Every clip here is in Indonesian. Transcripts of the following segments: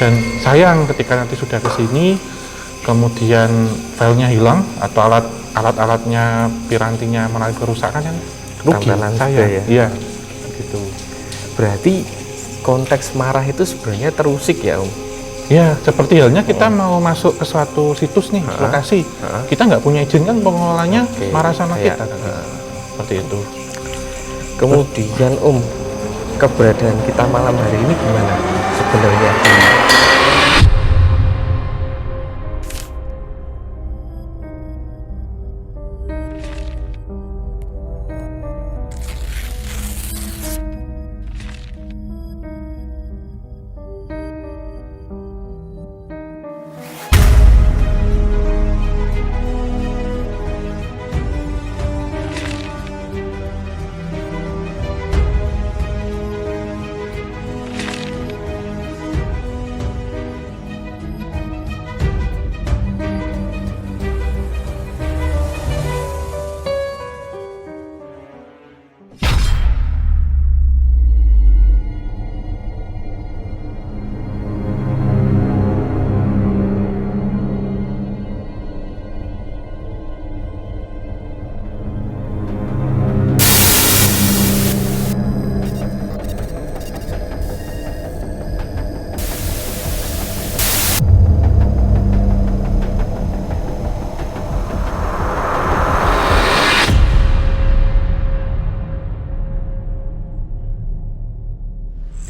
Dan sayang ketika nanti sudah ke sini, kemudian filenya hilang atau alat-alatnya, pirantinya mengalami kerusakan, kan rugi saya. Ya? Iya, gitu. Berarti konteks marah itu sebenarnya terusik ya Om? Ya, seperti halnya kita mau masuk ke suatu situs nih, lokasi. Kita nggak punya izin kan pengelolanya marah sama kita. Seperti itu. Kemudian Om, keberadaan kita malam hari ini gimana sebenarnya?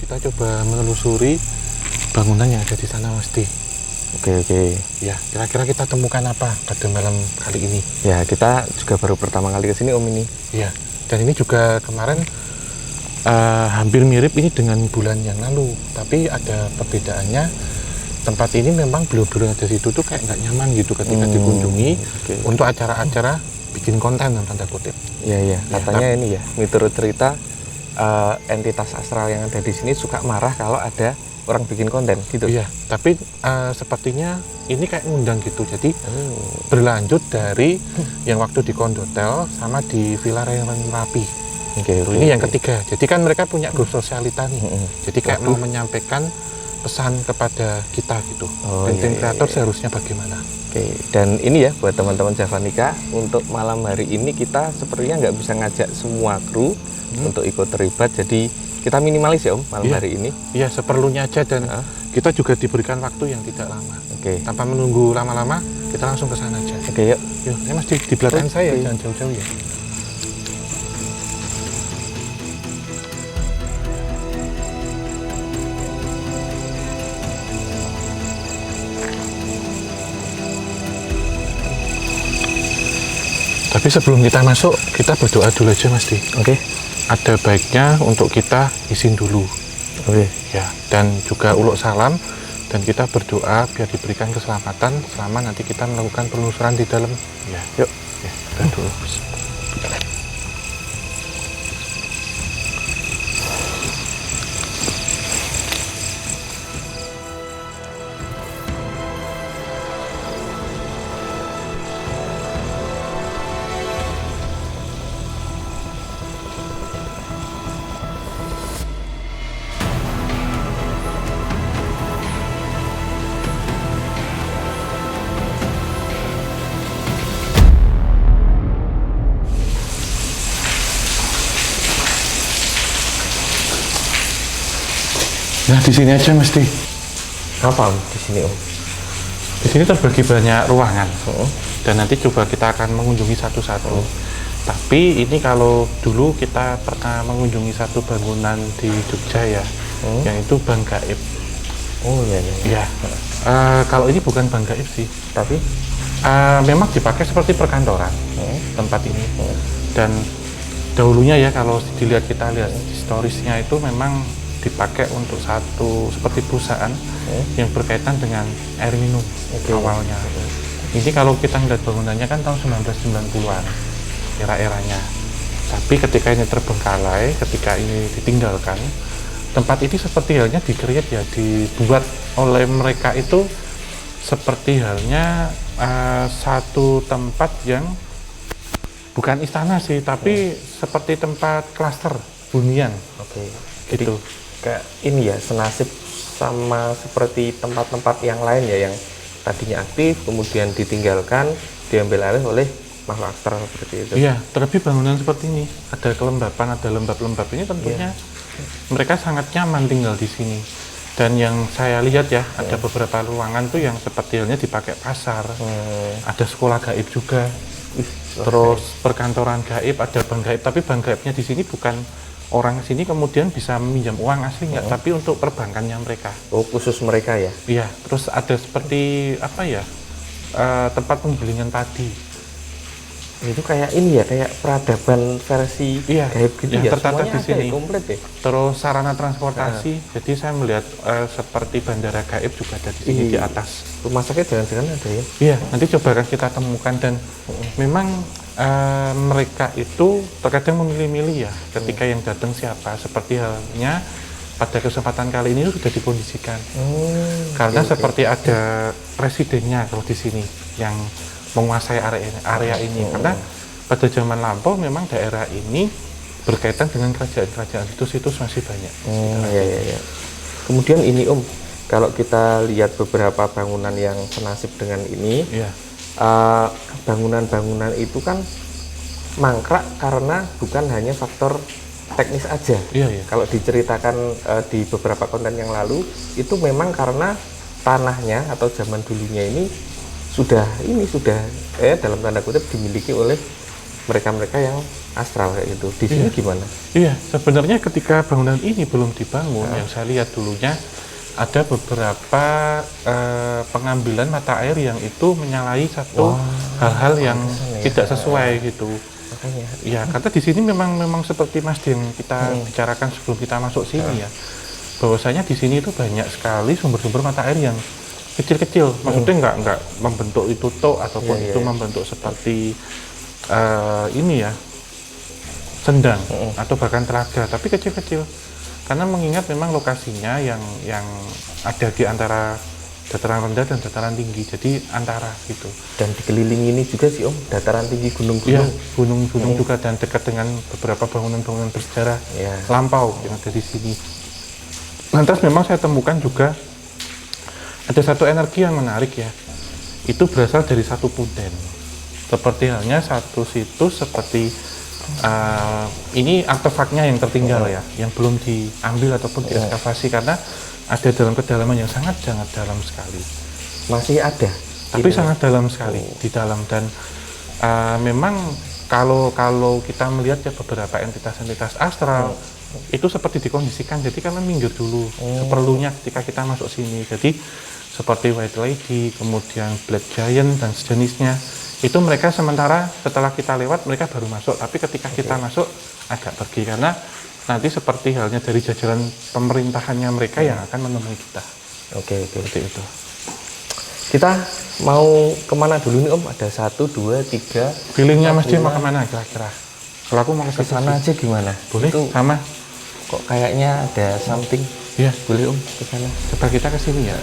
Kita coba menelusuri bangunan yang ada di sana, Mas Di. Oke. Ya, kira-kira kita temukan apa pada malam kali ini? Ya, kita juga baru pertama kali ke sini Om ini. Ya, dan ini juga kemarin hampir mirip ini dengan bulan yang lalu, tapi ada perbedaannya. Tempat ini memang beliau-beliau ada di situ tuh kayak nggak nyaman gitu ketika dikunjungi untuk acara-acara bikin konten dalam tanda kutip. Iya. Katanya ini ya, miturut cerita entitas astral yang ada di sini suka marah kalau ada orang bikin konten gitu. Iya, tapi sepertinya ini kayak ngundang gitu. Jadi berlanjut dari yang waktu di Kondotel sama di Villa Merapi. Ini yang ketiga. Jadi kan mereka punya grup sosialita nih. Jadi kayak mau menyampaikan pesan kepada kita gitu. Dan tim kreator seharusnya bagaimana? Dan ini ya buat teman-teman Javanica, untuk malam hari ini kita sepertinya nggak bisa ngajak semua kru untuk ikut terlibat, jadi kita minimalis ya Om malam hari ini. Iya, seperlunya aja, dan kita juga diberikan waktu yang tidak lama. Tanpa menunggu lama-lama, kita langsung ke sana aja. Yuk. Saya masih di belakang saya, jangan jauh-jauh ya. Tapi sebelum kita masuk, kita berdoa dulu aja, Mas Di. Ada baiknya untuk kita izin dulu. Ya, dan juga uluk salam, dan kita berdoa biar diberikan keselamatan selama nanti kita melakukan penelusuran di dalam. Ya, yuk. Ya, kita dulu. Nah, di sini aja mesti. Apa Om di sini Om? Di sini terbagi banyak ruangan. Dan nanti coba kita akan mengunjungi satu-satu. Tapi ini kalau dulu kita pernah mengunjungi satu bangunan di Jogja ya, yaitu Bank Gaib. Iya. Kalau ini bukan Bank Gaib sih, tapi memang dipakai seperti perkantoran tempat ini. Dan dahulunya ya, kalau kita lihat historisnya itu memang dipakai untuk satu seperti perusahaan yang berkaitan dengan air minum awalnya. Ini kalau kita lihat bangunannya kan tahun 1990-an era-eranya. Tapi ketika ini terbengkalai, ketika ini ditinggalkan, tempat ini seperti halnya di-create ya, dibuat oleh mereka itu seperti halnya satu tempat yang bukan istana sih, tapi seperti tempat klaster hunian. Gitu. Kayak ini ya, senasib sama seperti tempat-tempat yang lain ya, yang tadinya aktif kemudian ditinggalkan, diambil alih oleh makhluk astral seperti itu. Iya, terlebih bangunan seperti ini, ada kelembapan, ada lembab-lembab ini tentunya mereka sangat nyaman tinggal di sini. Dan yang saya lihat ya, ada beberapa ruangan tuh yang seperti halnya dipakai pasar, ada sekolah gaib juga, terus perkantoran gaib, ada bank gaib. Tapi bank gaibnya di sini bukan orang sini kemudian bisa meminjam uang asli nggak, tapi untuk perbankannya mereka. Oh, khusus mereka ya? Iya, terus ada seperti apa ya, tempat penggilingan padi. Itu kayak ini ya, kayak peradaban versi gaib gitu yang ya, tertata semuanya di sini. ya, komplit ya. Terus sarana transportasi, jadi saya melihat seperti bandara gaib juga ada di sini di atas. Rumah sakit jangan-jangan ada ya? Iya, nanti coba akan kita temukan dan memang mereka itu terkadang memilih-milih ya ketika yang datang siapa. Seperti halnya pada kesempatan kali ini sudah dikondisikan. Karena seperti ada presidennya kalau di sini yang menguasai area ini, karena pada zaman lampau memang daerah ini berkaitan dengan kerajaan-kerajaan, situs-situs masih banyak. Iya. Kemudian ini Om, kalau kita lihat beberapa bangunan yang senasib dengan ini, bangunan-bangunan itu kan mangkrak karena bukan hanya faktor teknis aja. Kalau diceritakan di beberapa konten yang lalu, itu memang karena tanahnya atau zaman dulunya ini sudah dalam tanda kutip dimiliki oleh mereka-mereka yang astral kayak gitu. Di sini gimana? Iya, sebenarnya ketika bangunan ini belum dibangun, yang saya lihat dulunya ada beberapa pengambilan mata air yang itu menyalahi satu hal-hal yang tidak sesuai gitu. Ya, karena di sini memang seperti Mas yang kita bicarakan sebelum kita masuk sini ya, bahwasanya di sini itu banyak sekali sumber-sumber mata air yang kecil-kecil, maksudnya nggak membentuk itu ataupun itu membentuk seperti ini ya, sendang atau bahkan telaga, tapi kecil-kecil. Karena mengingat memang lokasinya yang ada di antara dataran rendah dan dataran tinggi, jadi antara gitu. Dan dikelilingi ini juga sih Om, dataran tinggi gunung-gunung. Iya, gunung-gunung juga, dan dekat dengan beberapa bangunan-bangunan bersejarah lampau yang ada di sini. Lantas memang saya temukan juga ada satu energi yang menarik ya, itu berasal dari satu punden. Seperti halnya satu situs seperti ini artefaknya yang tertinggal ya, yang belum diambil ataupun diekskavasi karena ada dalam kedalaman yang sangat dalam sekali. Masih ada? Tapi sangat dalam sekali di dalam, dan memang kalau kita melihat ya beberapa entitas-entitas astral itu seperti dikondisikan, jadi kalian minggir dulu seperlunya ketika kita masuk sini. Jadi seperti White Lady, kemudian Black Giant dan sejenisnya, itu mereka sementara setelah kita lewat mereka baru masuk, tapi ketika kita masuk agak pergi karena nanti seperti halnya dari jajaran pemerintahannya mereka yang akan menemui kita. Seperti itu. Kita mau kemana dulu nih Om? Ada 1, 2, 3. Feelingnya Mas mau kemana kira-kira? Kalau aku mau ke sana aja gimana? Boleh? Itu sama. Kok kayaknya ada something? Iya, boleh Om, ke sana. Coba kita ke sini ya.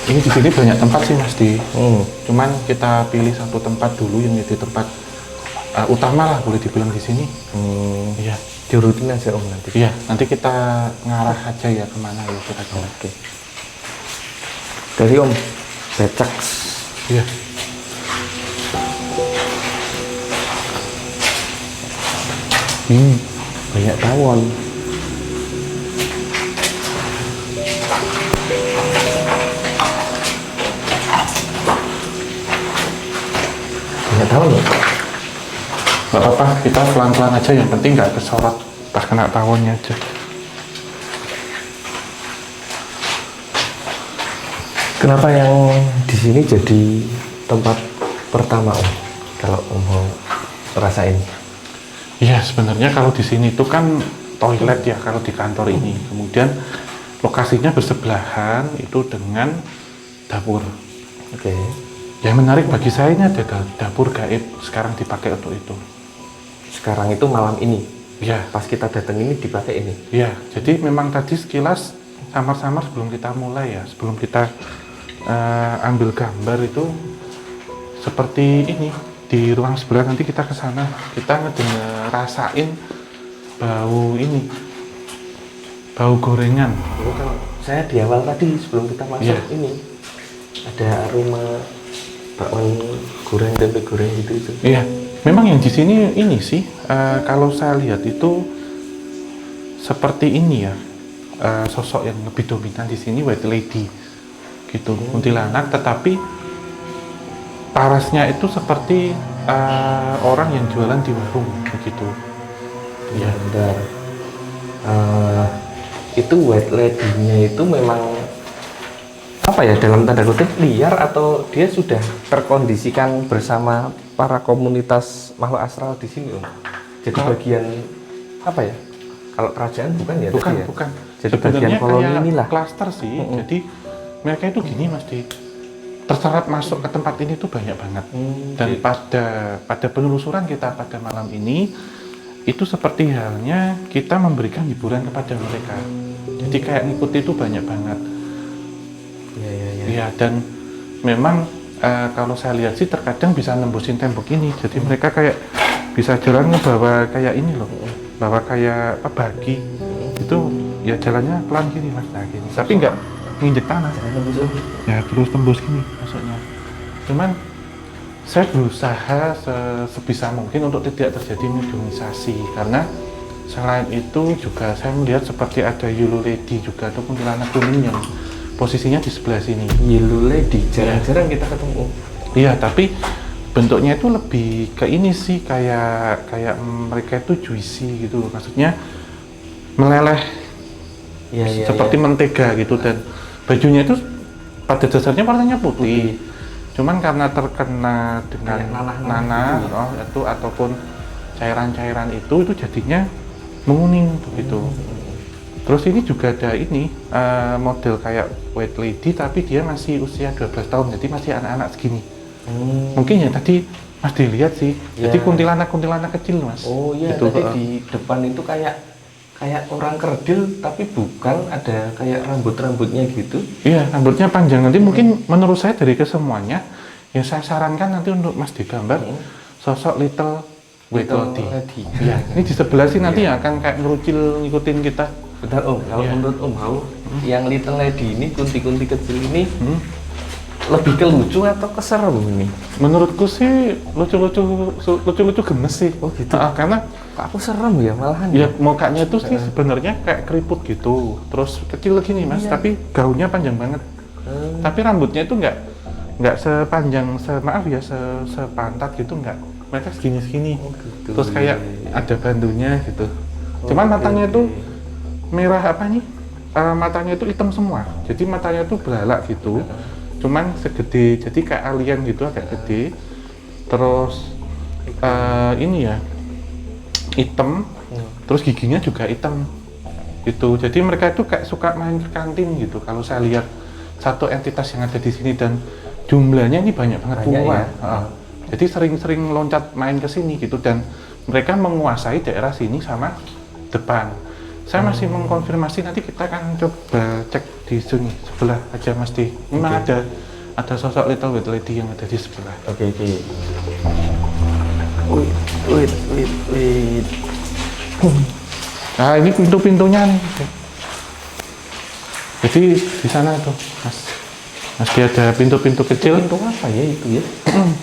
Ini di sini banyak tempat sih Mas Di. Cuman kita pilih satu tempat dulu yang jadi tempat utama lah boleh dibilang di sini. Iya. Diurutin aja Om nanti. Iya, nanti kita ngarah aja ya kemana ya kira-kira. Oke. Dari Om, becak. Iya. Banyak tawon. Banyak tawon loh. Gak apa-apa, kita pelan-pelan aja, yang penting nggak kesorot pas kena tawonnya aja. Kenapa yang di sini jadi tempat pertama Om? Kalau Om mau rasain? Iya, sebenarnya kalau di sini itu kan toilet ya kalau di kantor ini. Kemudian lokasinya bersebelahan itu dengan dapur. Oke. Yang menarik bagi saya ini ada dapur gaib sekarang dipakai untuk itu. sekarang itu malam ini. Iya. Pas kita datang ini dipakai ini. Iya. Jadi memang tadi sekilas samar-samar sebelum kita mulai ya, sebelum kita ambil gambar itu seperti ini. Di ruang sebelah nanti kita ke sana, kita ngerasain bau ini, bau gorengan. Kalau saya di awal tadi sebelum kita masuk ini ada aroma bakwan goreng, tempe goreng gitu itu. Iya, memang yang di sini ini sih kalau saya lihat itu seperti ini ya, sosok yang lebih dominan di sini white lady gitu, kuntilanak, tetapi parasnya itu seperti orang yang jualan di warung begitu. Ya, benar. Itu white lady-nya itu memang apa ya, dalam tanda kutip liar atau dia sudah terkondisikan bersama para komunitas makhluk astral di sini, Om? Jadi bagian apa ya? Kalau kerajaan bukan ya? Bukan, ya? bukan. Jadi bagian koloni inilah. Klaster sih. Jadi mereka itu gini Mas Di, terserap masuk ke tempat ini tuh banyak banget. Dan pada penelusuran kita pada malam ini itu seperti halnya kita memberikan hiburan kepada mereka. Jadi kayak ngikuti itu banyak banget. Iya, dan memang kalau saya lihat sih terkadang bisa nembusin tembok ini. Jadi mereka kayak bisa jalan ngebawa kayak ini loh, bawa kayak apa, bagi itu ya jalannya pelan gini Mas, nah gini. Tapi nggak nginjek tanah. Ya terus tembus gini maksudnya. Cuman saya berusaha sebisa mungkin untuk tidak terjadi mediumisasi, karena selain itu juga saya melihat seperti ada yellow lady juga atau kuntilanak kuning yang posisinya di sebelah sini. Yellow lady jarang-jarang kita ketemu. Iya, tapi bentuknya itu lebih ke ini sih, kayak mereka itu juicy gitu, maksudnya meleleh seperti mentega gitu, dan bajunya itu pada dasarnya warnanya putih. Cuman karena terkena dengan nanah itu ataupun cairan-cairan itu jadinya menguning begitu. Terus ini juga ada ini model kayak white lady tapi dia masih usia 12 tahun, jadi masih anak-anak segini. Mungkin ya tadi Mas dilihat sih, jadi kuntilanak kecil Mas. Oh iya, gitu. Tadi di depan itu kayak orang kerdil tapi bukan, ada kayak rambutnya gitu. Iya, rambutnya panjang. Nanti mungkin menurut saya dari kesemuanya yang saya sarankan nanti untuk Mas digambar sosok little white lady. Iya, ini di sebelah sih nanti yang akan kayak ngerucil ngikutin kita. Bentar Om, kalau menurut Om Hau, yang little lady ini, kunti-kunti kecil ini lebih ke lucu atau keserem ini? Menurutku sih lucu gemes sih. Oh gitu. Karena aku serem ya malahan. Ya mukanya itu sih sebenarnya kayak keriput gitu. Terus kecil gini Mas, tapi gaunnya panjang banget. Tapi rambutnya itu nggak sepanjang sepantat gitu, nggak. Mereka segini. Gitu. Terus kayak ada bandunya gitu. Cuman matanya itu merah apa nih? Matanya itu hitam semua. Jadi matanya itu belalak gitu. Cuman segede, jadi kayak alien gitu, agak gede. Terus ini ya hitam, terus giginya juga hitam gitu. Jadi mereka itu kayak suka main ke kantin gitu. Kalau saya lihat satu entitas yang ada di sini, dan jumlahnya ini banyak banget puluhan. Jadi sering-sering loncat main ke sini gitu, dan mereka menguasai daerah sini sama depan. Saya masih mengkonfirmasi, nanti kita akan coba cek di sini sebelah aja Mas Di. Memang ada sosok little white lady yang ada di sebelah. Oke. Wait. Nah, ini pintu-pintunya nih. Jadi di sana tuh Mas Di ada pintu-pintu kecil. Pintu apa ya itu ya?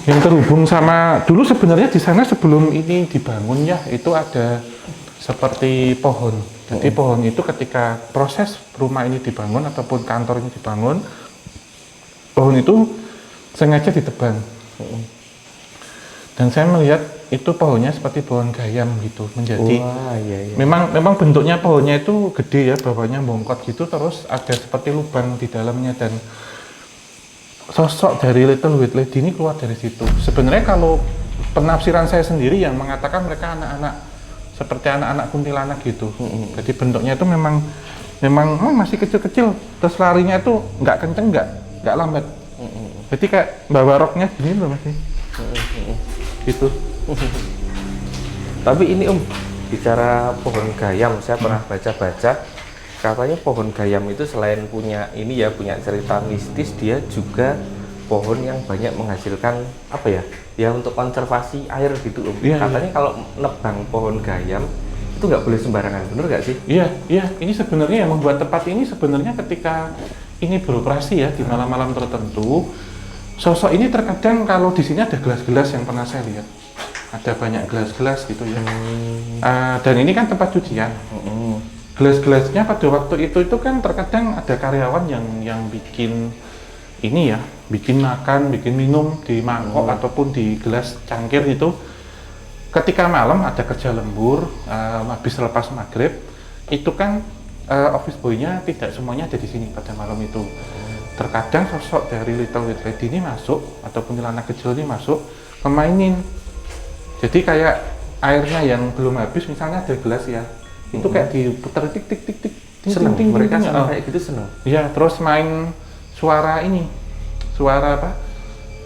Yang terhubung sama, dulu sebenarnya di sana sebelum ini dibangun ya, itu ada seperti pohon. Jadi pohon itu ketika proses rumah ini dibangun ataupun kantor ini dibangun, pohon itu sengaja ditebang. Dan saya melihat itu pohonnya seperti pohon gayam gitu, menjadi memang bentuknya pohonnya itu gede ya, bawahnya bongkot gitu, terus ada seperti lubang di dalamnya, dan sosok dari little white lady ini keluar dari situ. Sebenarnya kalau penafsiran saya sendiri yang mengatakan mereka anak-anak seperti anak-anak kuntilanak gitu. Jadi bentuknya itu memang masih kecil-kecil, terus larinya itu nggak kenceng, nggak lambat. Jadi kayak bawa roknya gini loh Mas. Gitu. Tapi ini bicara pohon gayam, saya pernah baca-baca katanya pohon gayam itu selain punya ini ya, punya cerita mistis, dia juga pohon yang banyak menghasilkan apa ya? Ya untuk konservasi air gitu Katanya kalau nebang pohon gayam itu nggak boleh sembarangan, bener nggak sih? Iya. Ini sebenarnya yang membuat tempat ini sebenarnya ketika ini beroperasi ya di malam-malam tertentu, sosok ini terkadang kalau di sini ada gelas-gelas yang pernah saya lihat, ada banyak gelas-gelas gitu ya. Dan ini kan tempat cucian. Gelas-gelasnya pada waktu itu kan terkadang ada karyawan yang bikin ini ya, bikin makan, bikin minum di mangkok ataupun di gelas cangkir itu. Ketika malam ada kerja lembur, habis lepas maghrib, itu kan office boy-nya tidak semuanya ada di sini pada malam itu. Terkadang sosok dari Little White Lady ini masuk ataupun anak kecil ini masuk memainin. Jadi kayak airnya yang belum habis, misalnya ada gelas ya, itu kayak diputar tik tik tik tik. Seneng, mereka kayak gitu seneng. Iya, terus main suara ini, suara apa?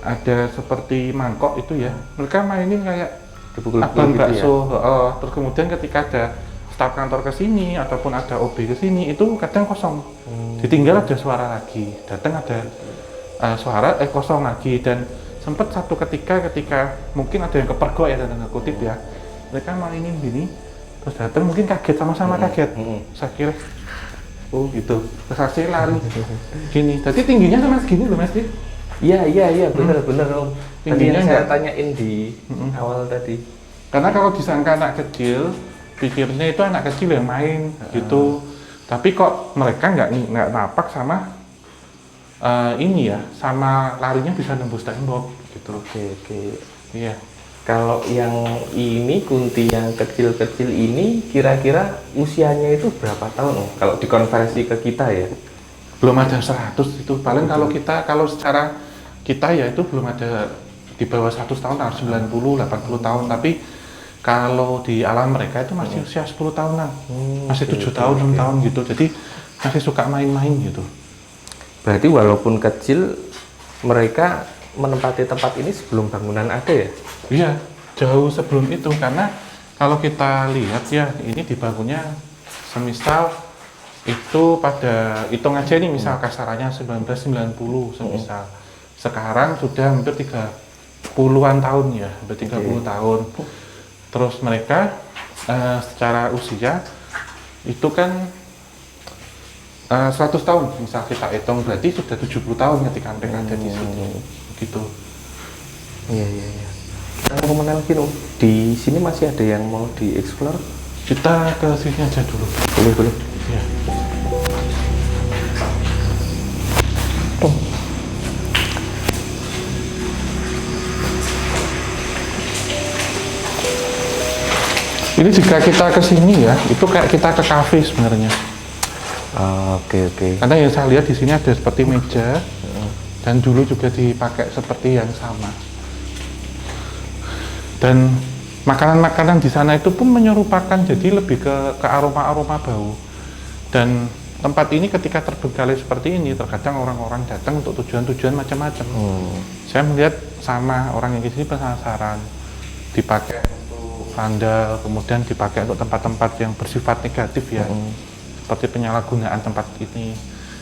Ada seperti mangkok itu ya. Mereka mainin kayak abang gitu bakso. ya? Terus kemudian ketika ada staf kantor ke sini ataupun ada OB ke sini, itu kadang kosong. Ditinggal ada suara lagi, datang ada suara kosong lagi. Dan sempat satu ketika mungkin ada yang kepergok ya, tanda kutip ya, mereka mainin gini, terus datang mungkin kaget, sama-sama kaget. Saya kira gitu, terus saya lari gini, jadi tingginya sama segini loh Mas Di. Iya, bener Om. Tadi Tingginya yang saya tanyain di awal tadi. Karena kalau disangka anak kecil, pikirnya itu anak kecil yang main gitu. Tapi kok mereka nggak napak sama ini ya, sama larinya bisa nembus tembok gitu. Oke. Iya. Kalau yang ini kunti yang kecil-kecil ini kira-kira usianya itu berapa tahun Om? Kalau dikonversi ke kita ya? Belum ada 100 itu. Paling kalau secara kita ya itu belum ada di bawah 100 tahun, harus 90, 80 tahun. Tapi kalau di alam mereka itu masih usia 10 tahunan. Masih 7 tahun, 6 tahun gitu. Jadi masih suka main-main gitu. Berarti walaupun kecil, mereka menempati tempat ini sebelum bangunan ada ya? Iya, jauh sebelum itu. Karena kalau kita lihat ya, ini dibangunnya semisal itu pada, hitung aja nih misal kasarannya 1990 semisal. Sekarang sudah hampir 30-an tahun ya, hampir 30 tahun. Terus mereka secara usia itu kan 100 tahun, misal kita hitung berarti sudah 70 tahun ketika mereka ada di sini. Gitu. Iya. Kita mau kemana lagi Om? Di sini masih ada yang mau dieksplor? Kita ke sini aja dulu. Boleh. Ya. Ini jika kita ke sini ya, itu kayak kita ke kafe sebenarnya. Oke. Karena yang saya lihat di sini ada seperti meja, dan dulu juga dipakai seperti yang sama. Dan makanan-makanan di sana itu pun menyerupakan, jadi lebih ke aroma-aroma bau. Dan tempat ini ketika terbengkalai seperti ini, terkadang orang-orang datang untuk tujuan-tujuan macam-macam. Saya melihat sama orang yang di sini penasaran, dipakai untuk vandal, kemudian dipakai untuk tempat-tempat yang bersifat negatif ya, seperti penyalahgunaan tempat ini.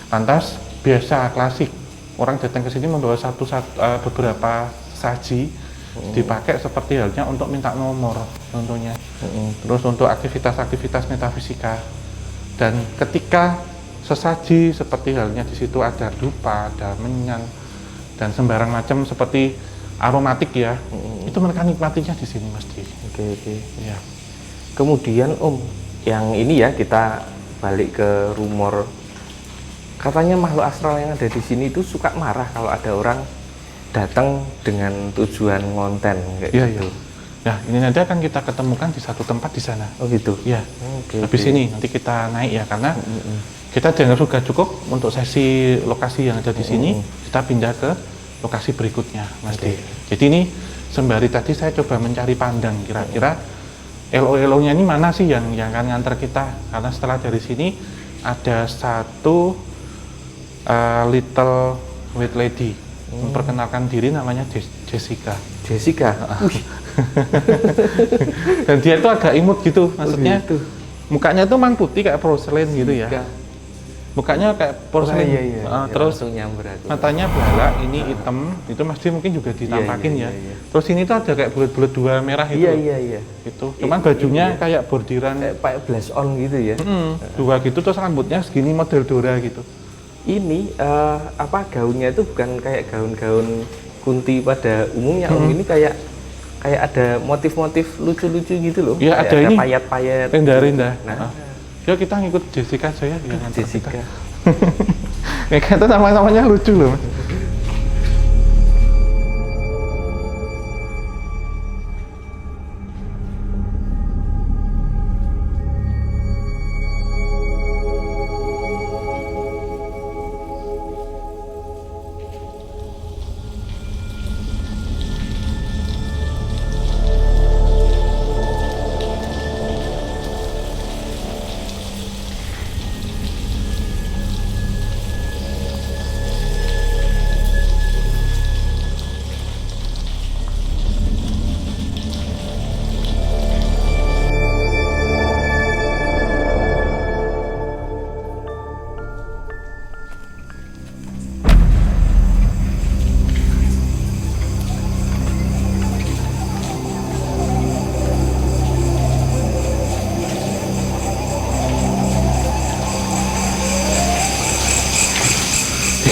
Lantas biasa klasik, orang datang ke sini membawa beberapa saji, dipakai seperti halnya untuk minta nomor tentunya. Terus untuk aktivitas-aktivitas metafisika. Dan ketika sesaji seperti halnya di situ ada dupa, ada menyan, dan sembarang macam seperti aromatik ya, itu mereka nikmatinya di sini mesti. Oke. Ya. Kemudian Om, yang ini ya kita balik ke rumor. Katanya makhluk astral yang ada di sini itu suka marah kalau ada orang datang dengan tujuan ngonten kayak gitu. Nah, ini nanti akan kita ketemukan di satu tempat di sana. Oh gitu. Ya. Habis ini nanti kita naik ya, karena kita dianggap sudah cukup untuk sesi lokasi yang ada di sini. Kita pindah ke lokasi berikutnya, Mas D. Jadi ini sembari tadi saya coba mencari pandang kira-kira elo-elonya ini mana sih yang akan nganter kita, karena setelah dari sini ada satu Little White Lady memperkenalkan diri namanya Jessica. Jessica. Dan dia itu agak imut gitu, maksudnya gitu. mukanya tuh memang putih kayak porcelain gitu ya. Mukanya kayak porcelain. Iya. Terus nyamber aku. matanya belalak, ini hitam, itu Mas mungkin juga ditampakin ya. Terus ini tuh ada kayak bulat-bulat dua merah itu. Iya. Itu. Cuman bajunya kayak bordiran Kayak blush on gitu ya. dua gitu, terus rambutnya segini model Dora gitu. Ini gaunnya itu bukan kayak gaun-gaun Kunti pada umumnya. Ini kayak ada motif-motif lucu-lucu gitu loh. Iya, ada ini payet-payet. rendah-rendah. Nah. Yuk kita ngikut Jessica aja ya. Jessica. Ya kata namanya lucu loh.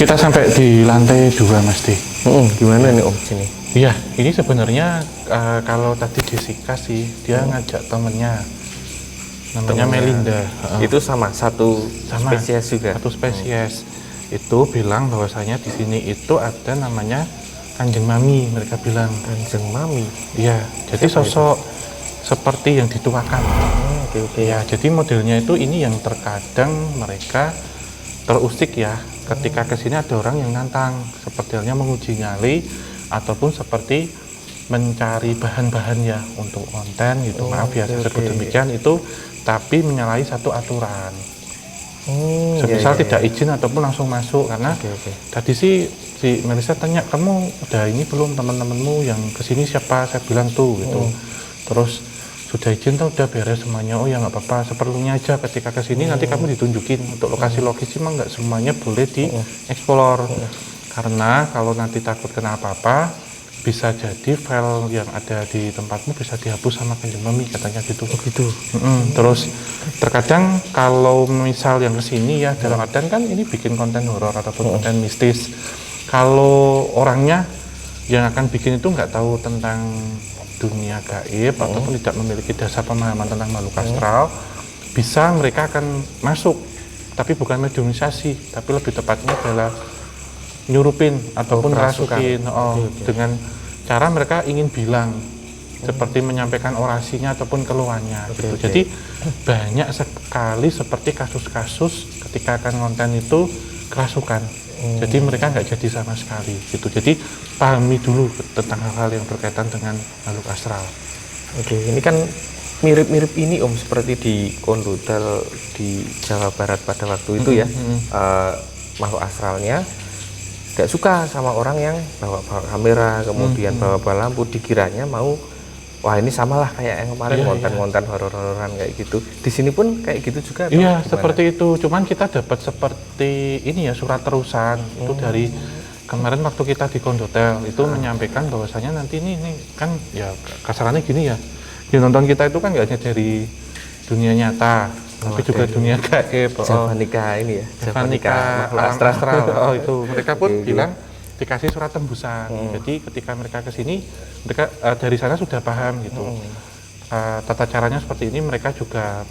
Kita sampai di lantai 2 Mas Di. Gimana nih Om sini? Iya, ini sebenarnya kalau tadi Jessica sih dia ngajak temennya, namanya Melinda. Itu sama spesies juga. Satu spesies. Itu bilang bahwasanya di sini itu ada namanya Kanjeng Mami, mereka bilang. Kanjeng Mami. Iya, jadi sosok seperti yang dituakan. Oke. Ya, jadi modelnya itu ini yang terkadang mereka terusik ya. Ketika kesini ada orang yang nantang, seperti halnya menguji nyali ataupun seperti mencari bahan-bahan ya untuk konten gitu. Maaf ya saya sebut demikian itu, tapi menyalahi satu aturan. Semisal tidak izin ataupun langsung masuk karena tadi sih si Melisa tanya, kamu udah ini belum teman-temanmu yang kesini siapa? Saya bilang tuh gitu. Terus sudah izin tuh udah beres semuanya. Oh ya nggak apa-apa, seperlunya aja ketika kesini nanti kamu ditunjukin untuk lokasi-lokasi mah nggak semuanya boleh dieksplor karena kalau nanti takut kena apa-apa bisa jadi file yang ada di tempatmu bisa dihapus sama Kanjeng Mami katanya gitu. Terus terkadang kalau misal yang kesini ya dalam artian kan ini bikin konten horor ataupun konten mistis, kalau orangnya yang akan bikin itu nggak tahu tentang dunia gaib ataupun tidak memiliki dasar pemahaman tentang makhluk astral, bisa mereka akan masuk, tapi bukan mediumisasi, tapi lebih tepatnya adalah nyurupin ataupun rasukin dengan cara mereka ingin bilang seperti menyampaikan orasinya ataupun keluhannya gitu. Jadi banyak sekali seperti kasus-kasus ketika akan konten itu kerasukan. Jadi mereka nggak jadi sama sekali gitu. Jadi pahami dulu tentang hal-hal yang berkaitan dengan makhluk astral. Oke, ini kan mirip-mirip ini Om seperti di Kondotel di Jawa Barat pada waktu itu ya. Makhluk astralnya nggak suka sama orang yang bawa kamera, kemudian bawa lampu, dikiranya mau wah ini samalah kayak yang kemarin konten-konten horor-hororan kayak gitu. Di sini pun kayak gitu juga. Iya, seperti itu. Cuman kita dapat seperti ini ya surat terusan itu dari kemarin waktu kita di Kondotel itu menyampaikan bahwasanya nanti ini kan ya kasarannya gini ya. Yang nonton kita itu kan nggak hanya dari dunia nyata, tapi juga dunia gaib. Javanika ini ya. Javanika astral. Itu mereka pun bilang dikasih surat tembusan. Jadi ketika mereka ke sini, mereka dari sana sudah paham gitu. Tata caranya seperti ini, mereka juga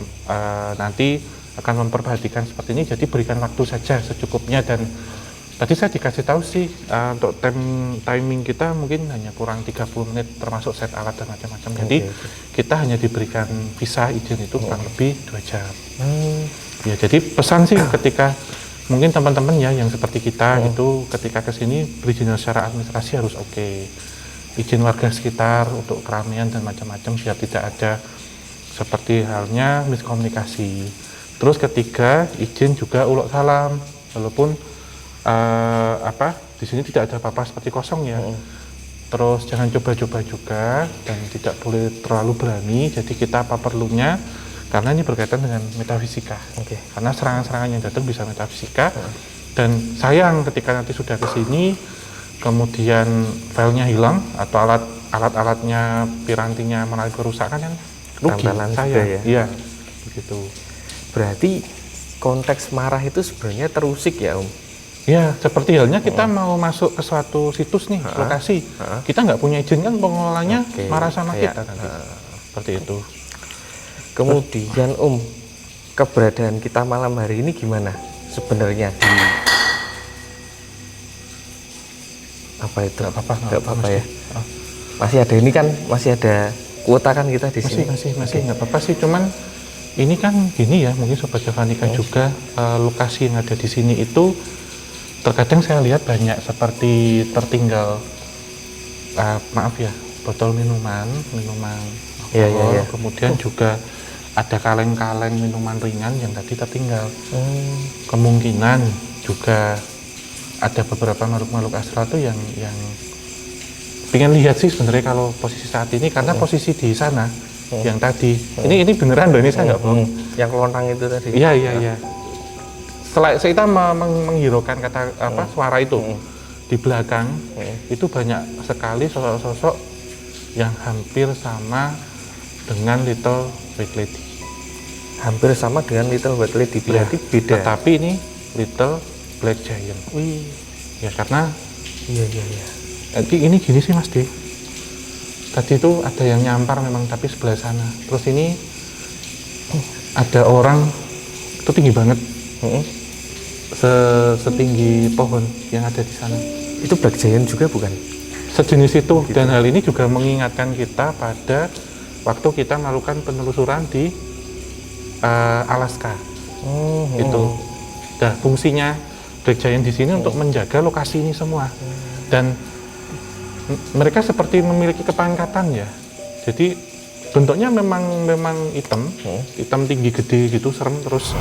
nanti akan memperhatikan seperti ini. Jadi berikan waktu saja secukupnya dan tadi saya dikasih tahu sih untuk timing kita mungkin hanya kurang 30 menit termasuk set alat dan macam-macam. Jadi kita hanya diberikan visa izin itu kurang lebih 2 jam. Ya jadi pesan sih ketika mungkin teman-teman ya yang seperti kita itu ketika kesini perizinan secara administrasi harus oke. Izin warga sekitar untuk keramaian dan macam-macam biar tidak ada seperti halnya miskomunikasi. Terus ketiga izin juga uluk salam walaupun di sini tidak ada apa-apa seperti kosong ya. Terus jangan coba-coba juga dan tidak boleh terlalu berani. Jadi kita apa perlunya, karena ini berkaitan dengan metafisika. Karena serangan-serangan yang datang bisa metafisika. Dan sayang ketika nanti sudah ke sini, kemudian filenya hilang atau alat-alatnya, pirantinya mengalami kerusakan, kan rugi saya. Ya? Iya, begitu. Berarti konteks marah itu sebenarnya terusik ya, Om? Ya, seperti halnya kita mau masuk ke suatu situs nih, lokasi. Kita nggak punya izin kan pengelolanya marah sama kita nanti. Seperti itu. Kemudian Om, keberadaan kita malam hari ini gimana sebenarnya di apa itu? Nggak apa-apa ya. Masih ada ini kan, masih ada kuota kan kita di sini. Masih nggak apa-apa sih, cuman ini kan gini ya, mungkin Sobat Javanica juga lokasi yang ada di sini itu terkadang saya lihat banyak seperti tertinggal maaf ya, botol minuman alkohol, kemudian juga ada kaleng-kaleng minuman ringan yang tadi tertinggal. Kemungkinan juga ada beberapa makhluk-makhluk astral tuh yang pengen lihat sih sebenarnya kalau posisi saat ini, karena posisi di sana yang tadi ini beneran loh, ini saya nggak bohong. Yang lontang itu tadi. Iya. Setelah kita menghiraukan kata suara itu di belakang itu banyak sekali sosok-sosok yang hampir sama dengan Little White Lady. Hampir sama dengan Little White Lady, berarti beda. Tetapi ini Little Black Giant. Ya karena iya. Jadi ini gini sih Mas D. Tadi itu ada yang nyampar memang, tapi sebelah sana. Terus ini ada orang itu tinggi banget. Setinggi pohon yang ada di sana. Itu Black Giant juga bukan? Sejenis itu. Dan hal ini juga mengingatkan kita pada waktu kita melakukan penelusuran di Alaska. Itu. Nah, fungsinya Black Giant di sini untuk menjaga lokasi ini semua. Dan mereka seperti memiliki kepangkatan ya. Jadi bentuknya memang hitam tinggi gede gitu, serem, terus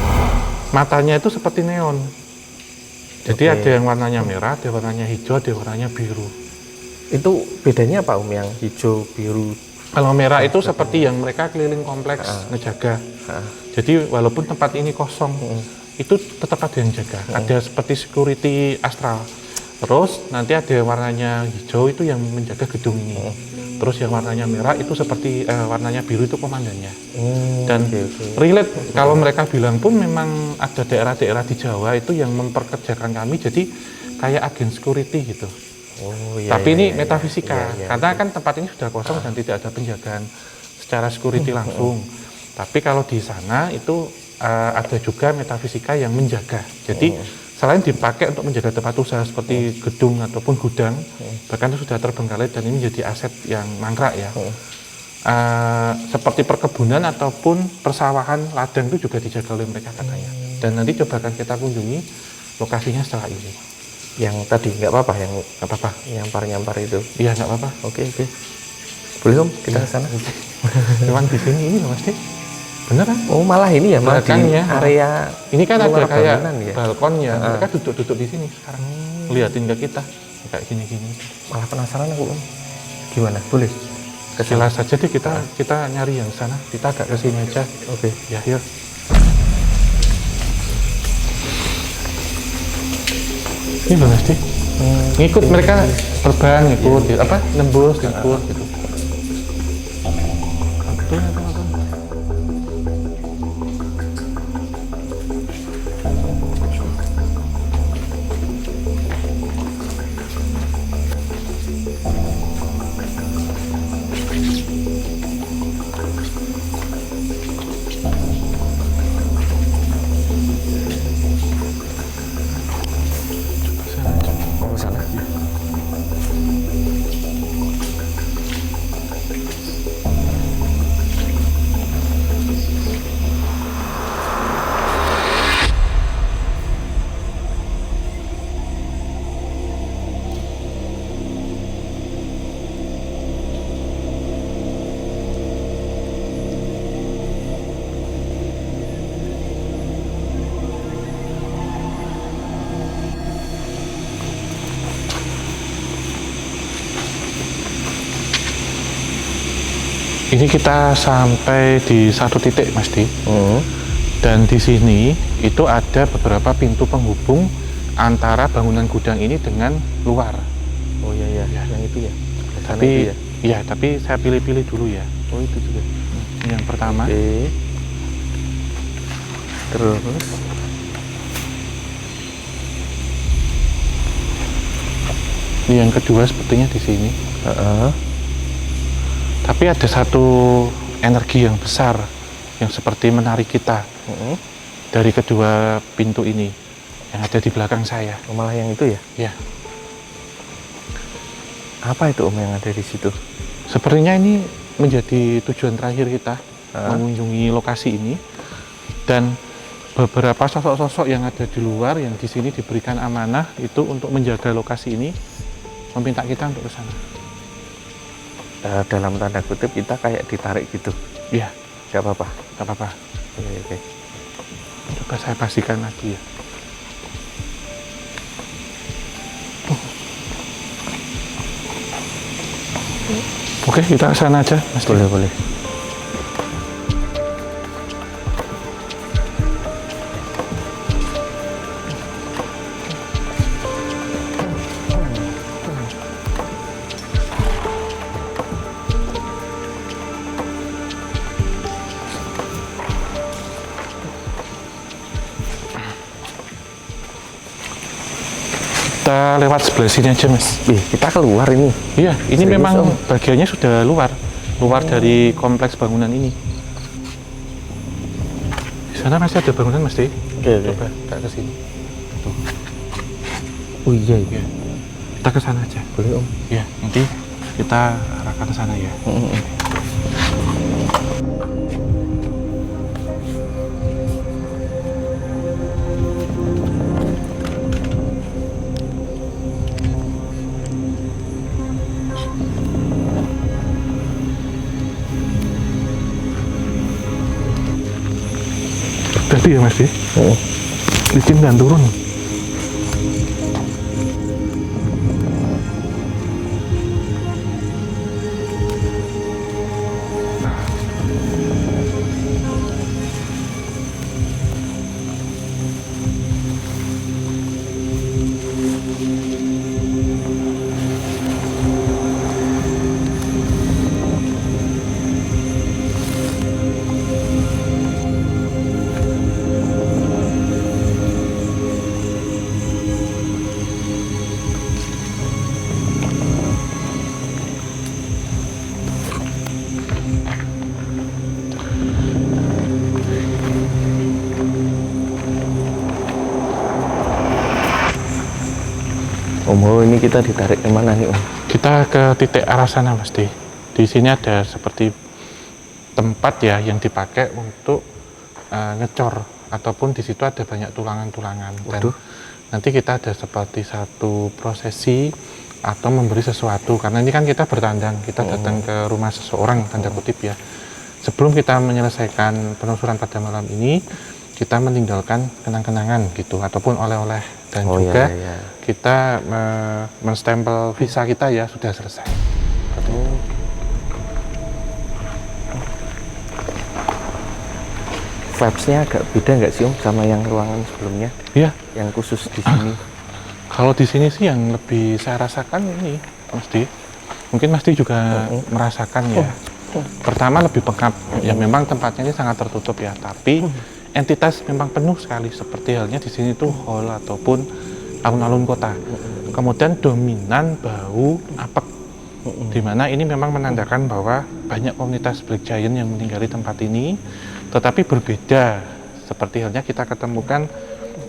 matanya itu seperti neon. Jadi ada yang warnanya merah, ada warnanya hijau, ada warnanya biru. Itu bedanya apa Om, yang hijau, biru? Kalau merah itu seperti yang mereka keliling kompleks ngejaga. Jadi walaupun tempat ini kosong, itu tetap ada yang jaga. Ada seperti security astral. Terus nanti ada yang warnanya hijau itu yang menjaga gedung ini. Terus yang warnanya merah itu seperti warnanya biru itu komandannya. Dan relate kalau mereka bilang pun memang ada daerah-daerah di Jawa itu yang memperkerjakan kami jadi kayak agen security gitu. Tapi ini metafisika karena kan tempat ini sudah kosong dan tidak ada penjagaan secara security langsung. Tapi kalau di sana itu ada juga metafisika yang menjaga. Jadi selain dipakai untuk menjaga tempat usaha seperti gedung ataupun gudang, bahkan itu sudah terbengkalai dan ini menjadi aset yang mangkrak ya. Seperti perkebunan ataupun persawahan ladang itu juga dijaga oleh mereka katanya. Dan nanti coba akan kita kunjungi lokasinya setelah ini. Yang tadi nggak apa-apa, yang nggak apa-apa, nyampar itu. Iya nggak apa-apa. Oke. Boleh Om, kita ke sana. Cuman di sini ini loh Mas Dik. Beneran? Oh malah ini ya, malah di area ini kan ada kayak ya? balkonnya, mereka duduk-duduk di sini sekarang ngeliatin ke kita kayak gini-gini. Malah penasaran aku Om, gimana? Boleh? Jelas saja deh kita nyari yang sana, kita agak kesini aja. Oke. Ya yuk. Ini loh Mas Dik. Ngikut mereka terbang, ngikut, nembus, ngikut gitu. Ini kita sampai di satu titik, Mas Di. Dan di sini itu ada beberapa pintu penghubung antara bangunan gudang ini dengan luar. Oh iya, ya. Yang itu ya. Tapi itu ya. ya, tapi saya pilih-pilih dulu ya. Oh itu juga. Yang pertama. Oke. Terus Yang kedua sepertinya di sini. Tapi ada satu energi yang besar yang seperti menarik kita dari kedua pintu ini yang ada di belakang saya. Oh, malah yang itu ya? Ya. Apa itu Om yang ada di situ? Sepertinya ini menjadi tujuan terakhir kita mengunjungi lokasi ini, dan beberapa sosok-sosok yang ada di luar yang di sini diberikan amanah itu untuk menjaga lokasi ini, meminta kita untuk ke sana. Dalam tanda kutip kita kayak ditarik gitu. Iya, Gak apa-apa. nggak apa-apa. Oke. Coba saya pastikan lagi ya. Oke, kita ke sana aja, Mas. Boleh. Kita lewat sebelah sini aja, Mas. Kita keluar ini. Iya, ini Serius, memang Om? bagiannya sudah luar dari kompleks bangunan ini. Di sana masih ada bangunan, Mas. Oke. Coba kita ke sini. Tuh. Oh iya. Iya. Kita ke sana aja. Boleh Om. Iya, nanti kita arahkan ke sana ya. Tadi ya, Mas. Licin dan turun. Om, ini kita ditarik kemana nih Om? Kita ke titik arah sana, Mas. Di sini ada seperti tempat ya yang dipakai untuk ngecor, ataupun di situ ada banyak tulangan-tulangan. Dan nanti kita ada seperti satu prosesi atau memberi sesuatu, karena ini kan kita bertandang, kita datang ke rumah seseorang, tanda kutip ya. Sebelum kita menyelesaikan penelusuran pada malam ini, kita meninggalkan kenang-kenangan gitu, ataupun oleh-oleh, dan juga kita menstempel visa kita ya sudah selesai. Vibes-nya agak beda nggak sih Om sama yang ruangan sebelumnya? Iya. Yang khusus di sini. Kalau di sini sih yang lebih saya rasakan ini, Mas Di. Mungkin Mas Di juga merasakan ya. Pertama lebih pengap, ya memang tempatnya ini sangat tertutup ya, tapi entitas memang penuh sekali, seperti halnya di sini tuh hall ataupun alun-alun kota. Kemudian dominan bau apek, di mana ini memang menandakan bahwa banyak komunitas Black Giant yang meninggali tempat ini, tetapi berbeda, seperti halnya kita ketemukan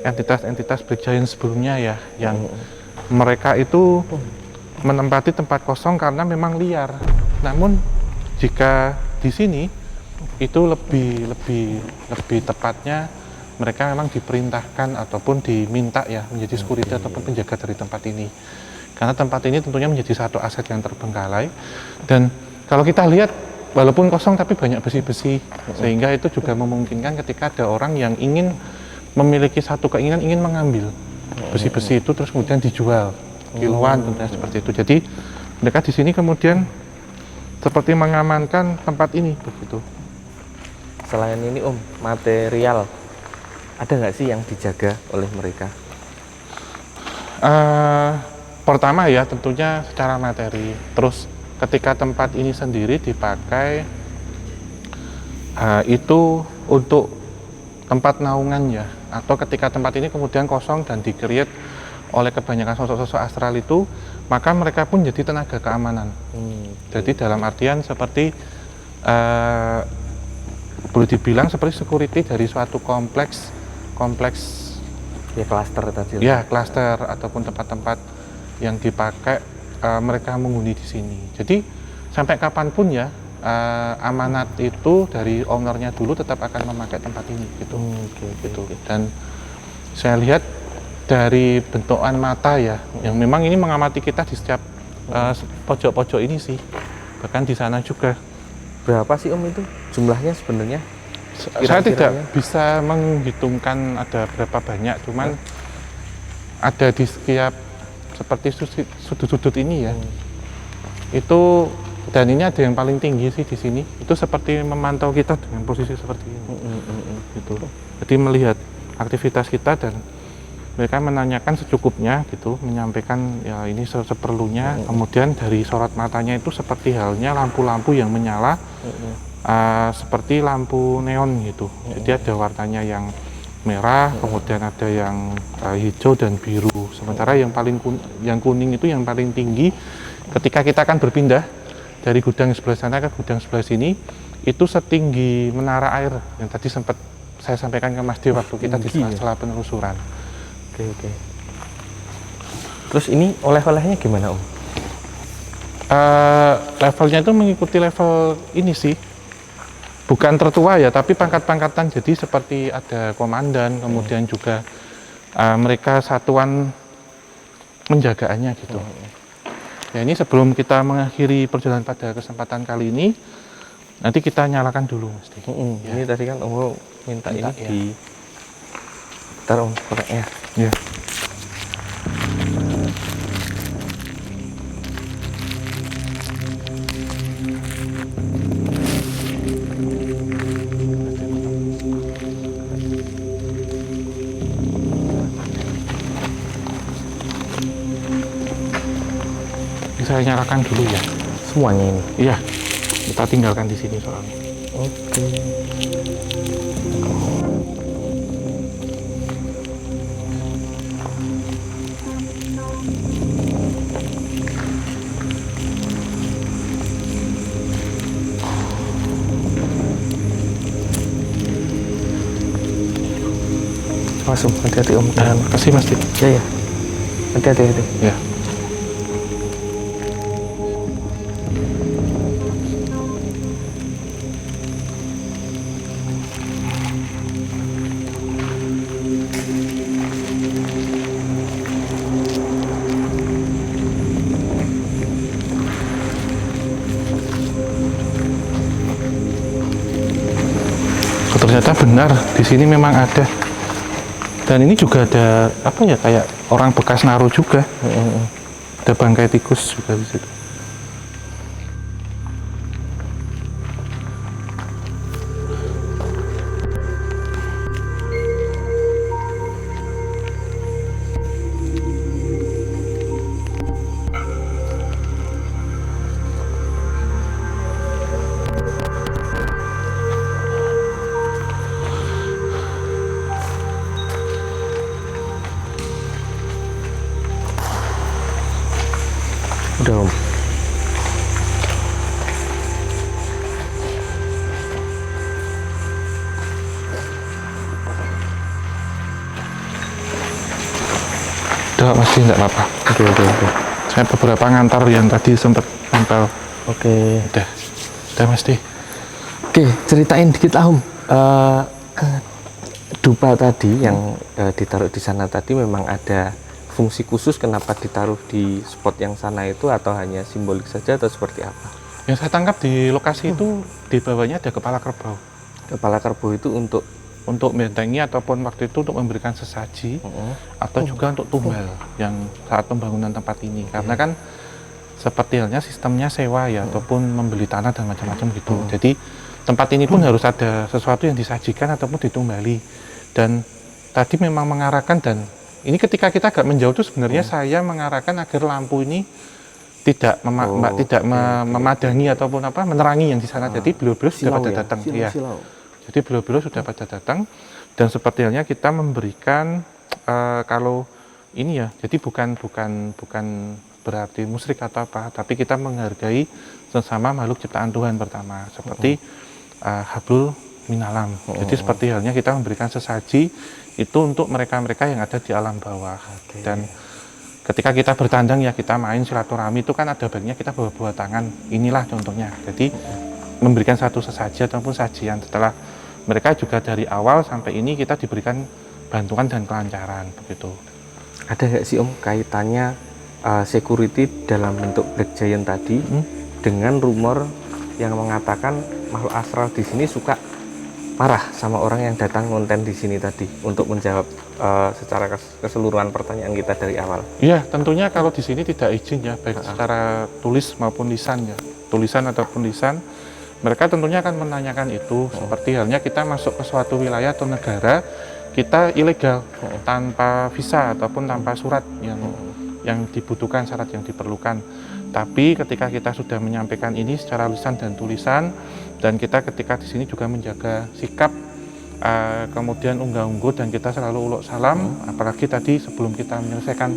entitas-entitas Black Giant sebelumnya ya, yang mereka itu menempati tempat kosong karena memang liar. Namun jika di sini itu lebih tepatnya mereka memang diperintahkan ataupun diminta ya menjadi security ataupun penjaga dari tempat ini, karena tempat ini tentunya menjadi satu aset yang terbengkalai. Dan kalau kita lihat walaupun kosong tapi banyak besi-besi, sehingga itu juga memungkinkan ketika ada orang yang ingin memiliki satu keinginan ingin mengambil besi-besi itu terus kemudian dijual kiloan, tentunya seperti itu. Jadi mereka di sini kemudian seperti mengamankan tempat ini begitu. Selain ini Om, material ada nggak sih yang dijaga oleh mereka? Pertama ya tentunya secara materi. Terus ketika tempat ini sendiri dipakai itu untuk tempat naungan ya, atau ketika tempat ini kemudian kosong dan di-create oleh kebanyakan sosok-sosok astral itu, maka mereka pun jadi tenaga keamanan. Jadi dalam artian seperti boleh dibilang seperti security dari suatu kompleks Ya klaster tadi. ya, klaster ataupun tempat-tempat yang dipakai mereka menghuni di sini. Jadi sampai kapanpun ya amanat itu dari ownernya dulu tetap akan memakai tempat ini gitu. Gitu. Dan saya lihat dari bentukan mata ya, yang memang ini mengamati kita di setiap pojok-pojok ini sih, bahkan di sana juga. Berapa sih Om itu jumlahnya sebenarnya? Saya tidak bisa menghitungkan ada berapa banyak, cuman ada di setiap seperti sudut-sudut ini ya. Itu, dan ini ada yang paling tinggi sih di sini. Itu seperti memantau kita dengan posisi seperti ini. Gitu. Jadi melihat aktivitas kita dan mereka menanyakan secukupnya gitu, menyampaikan ya ini seperlunya. Kemudian dari sorot matanya itu seperti halnya lampu-lampu yang menyala. Seperti lampu neon gitu. Jadi ada warnanya yang merah, kemudian ada yang hijau dan biru. Sementara yang paling yang kuning itu yang paling tinggi. Ketika kita akan berpindah dari gudang sebelah sana ke gudang sebelah sini, itu setinggi menara air yang tadi sempat saya sampaikan ke Mas Di waktu kita di sela-sela penelusuran. Oke. Terus ini oleh-olehnya gimana Om? Levelnya itu mengikuti level ini sih. Bukan tertua ya, tapi pangkat-pangkatan. Jadi seperti ada komandan, kemudian juga mereka satuan penjagaannya gitu. Ya ini sebelum kita mengakhiri perjalanan pada kesempatan kali ini, nanti kita nyalakan dulu Mas Di. Ya. Ini tadi kan Om minta ini ya. Di taruh kotaknya. Ya. Saya nyalakan dulu ya. Semuanya ini? Iya, kita tinggalkan di sini soalnya. Oke. Langsung, hati-hati Om. Terima kasih Mas Di. Ya. Hati-hati. Ya. Ternyata benar di sini memang ada, dan ini juga ada apa ya, kayak orang bekas naruh juga. Ada bangkai tikus juga di situ. Udah Om. Udah pasti enggak apa-apa. Oke. Saya beberapa ngantar yang tadi sempat nempel. Oke. Udah Mas Di. Oke, ceritain dikit lah Om. Dupa tadi yang ditaruh di sana tadi memang ada fungsi khusus kenapa ditaruh di spot yang sana itu, atau hanya simbolik saja atau seperti apa? Yang saya tangkap di lokasi itu di bawahnya ada kepala kerbau. Kepala kerbau itu untuk membentengi ataupun waktu itu untuk memberikan sesaji atau juga untuk tumbal yang saat pembangunan tempat ini. Karena kan seperti halnya sistemnya sewa ya, ataupun membeli tanah dan macam-macam gitu. Jadi tempat ini pun harus ada sesuatu yang disajikan ataupun ditumbali. Dan tadi memang mengarahkan, dan ini ketika kita agak menjauh tuh sebenarnya saya mengarahkan agar lampu ini tidak memadangi ataupun menerangi yang di sana. Jadi beliau-beliau sudah pada datang ya. Jadi beliau-beliau sudah pada datang, dan seperti halnya kita memberikan kalau ini ya, jadi bukan berarti musyrik atau apa, tapi kita menghargai sesama makhluk ciptaan Tuhan pertama, seperti hablul minalam. Jadi seperti halnya kita memberikan sesaji itu untuk mereka-mereka yang ada di alam bawah. Dan ketika kita bertandang ya, kita main silaturahmi itu kan ada baiknya kita bawa buah tangan, inilah contohnya. Jadi memberikan satu sesaji ataupun sajian, setelah mereka juga dari awal sampai ini kita diberikan bantuan dan kelancaran begitu. Ada nggak sih Om kaitannya security dalam bentuk Black Giant tadi dengan rumor yang mengatakan makhluk astral di sini suka marah sama orang yang datang konten di sini tadi, untuk menjawab secara keseluruhan pertanyaan kita dari awal? Iya, tentunya kalau di sini tidak izin ya, baik secara tulis maupun lisan ya, tulisan ataupun lisan, mereka tentunya akan menanyakan itu. Seperti halnya kita masuk ke suatu wilayah atau negara, kita ilegal tanpa visa ataupun tanpa surat yang dibutuhkan, syarat yang diperlukan. Tapi ketika kita sudah menyampaikan ini secara lisan dan tulisan, dan kita ketika di sini juga menjaga sikap, kemudian unggah-ungguh, dan kita selalu uluk salam. Apalagi tadi sebelum kita menyelesaikan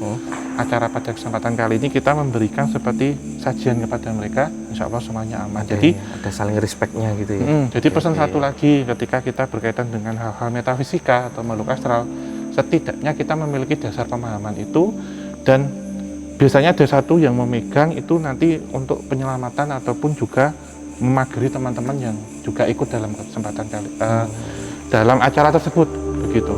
acara pada kesempatan kali ini, kita memberikan seperti sajian kepada mereka, insya Allah semuanya aman. Jadi ada saling respectnya gitu ya. Jadi pesan satu lagi, ketika kita berkaitan dengan hal-hal metafisika atau makhluk astral, setidaknya kita memiliki dasar pemahaman itu, dan biasanya ada satu yang memegang itu nanti untuk penyelamatan ataupun juga memagari teman-teman yang juga ikut dalam kesempatan kali dalam acara tersebut begitu.